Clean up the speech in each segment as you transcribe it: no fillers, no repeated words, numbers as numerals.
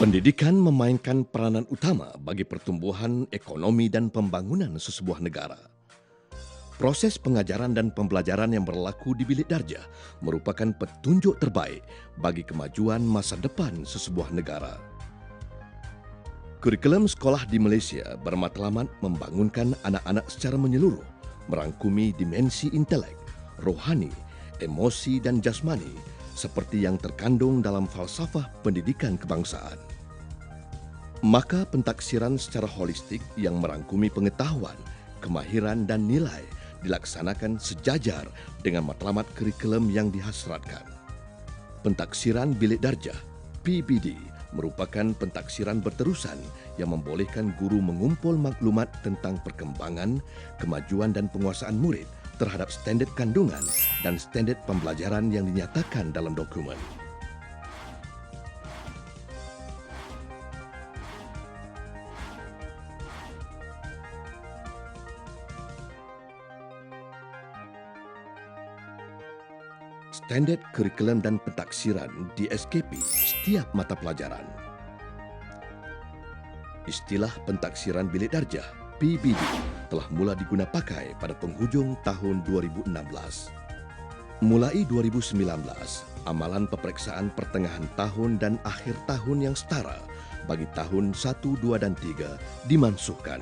Pendidikan memainkan peranan utama bagi pertumbuhan ekonomi dan pembangunan sesebuah negara. Proses pengajaran dan pembelajaran yang berlaku di bilik darjah merupakan petunjuk terbaik bagi kemajuan masa depan sesebuah negara. Kurikulum sekolah di Malaysia bermatlamat membangunkan anak-anak secara menyeluruh, merangkumi dimensi intelek, rohani, emosi dan jasmani seperti yang terkandung dalam falsafah pendidikan kebangsaan. Maka pentaksiran secara holistik yang merangkumi pengetahuan, kemahiran dan nilai dilaksanakan sejajar dengan matlamat kurikulum yang dihasratkan. Pentaksiran bilik darjah (PBD) merupakan pentaksiran berterusan yang membolehkan guru mengumpul maklumat tentang perkembangan, kemajuan dan penguasaan murid terhadap standard kandungan dan standard pembelajaran yang dinyatakan dalam dokumen. Standard kurikulum dan pentaksiran di SKP setiap mata pelajaran. Istilah pentaksiran bilik darjah (PBD) telah mula digunakan pakai pada penghujung tahun 2016. Mulai 2019, amalan peperiksaan pertengahan tahun dan akhir tahun yang setara bagi tahun 1, 2 dan 3 dimansuhkan.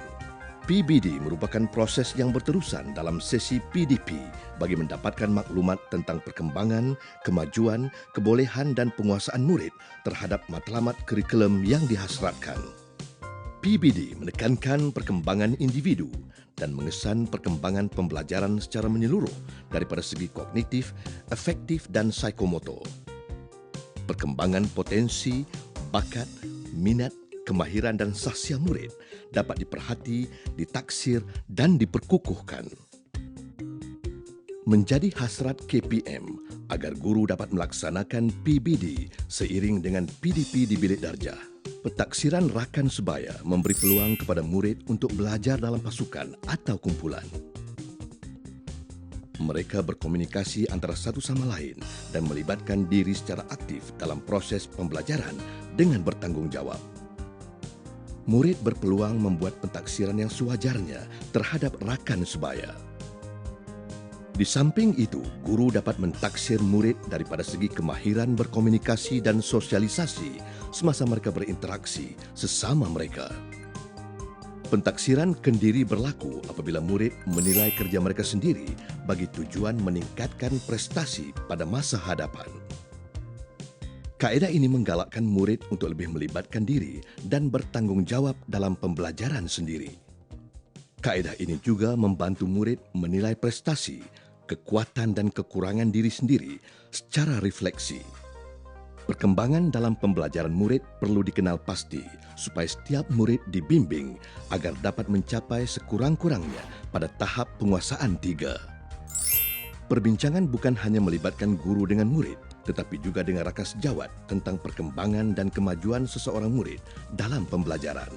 PBD merupakan proses yang berterusan dalam sesi PDP bagi mendapatkan maklumat tentang perkembangan, kemajuan, kebolehan dan penguasaan murid terhadap matlamat kurikulum yang dihasratkan. PBD menekankan perkembangan individu dan mengesan perkembangan pembelajaran secara menyeluruh daripada segi kognitif, afektif dan psikomotor. Perkembangan potensi, bakat, minat, kemahiran dan sahsia murid dapat diperhati, ditaksir dan diperkukuhkan. Menjadi hasrat KPM agar guru dapat melaksanakan PBD seiring dengan PDP di bilik darjah. Pentaksiran rakan sebaya memberi peluang kepada murid untuk belajar dalam pasukan atau kumpulan. Mereka berkomunikasi antara satu sama lain dan melibatkan diri secara aktif dalam proses pembelajaran dengan bertanggungjawab. Murid berpeluang membuat pentaksiran yang sewajarnya terhadap rakan sebaya. Di samping itu, guru dapat mentaksir murid daripada segi kemahiran berkomunikasi dan sosialisasi semasa mereka berinteraksi sesama mereka. Pentaksiran kendiri berlaku apabila murid menilai kerja mereka sendiri bagi tujuan meningkatkan prestasi pada masa hadapan. Kaedah ini menggalakkan murid untuk lebih melibatkan diri dan bertanggungjawab dalam pembelajaran sendiri. Kaedah ini juga membantu murid menilai prestasi, kekuatan dan kekurangan diri sendiri secara refleksi. Perkembangan dalam pembelajaran murid perlu dikenal pasti supaya setiap murid dibimbing agar dapat mencapai sekurang-kurangnya pada tahap penguasaan 3. Perbincangan bukan hanya melibatkan guru dengan murid, tetapi juga dengan rakan sejawat tentang perkembangan dan kemajuan seseorang murid dalam pembelajaran.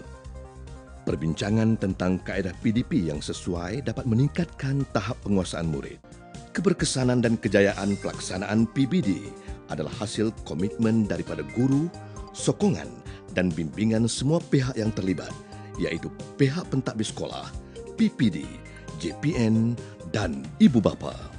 Perbincangan tentang kaedah PDP yang sesuai dapat meningkatkan tahap penguasaan murid. Keberkesanan dan kejayaan pelaksanaan PBD adalah hasil komitmen daripada guru, sokongan dan bimbingan semua pihak yang terlibat, iaitu pihak pentadbir sekolah, PPD, JPN dan ibu bapa.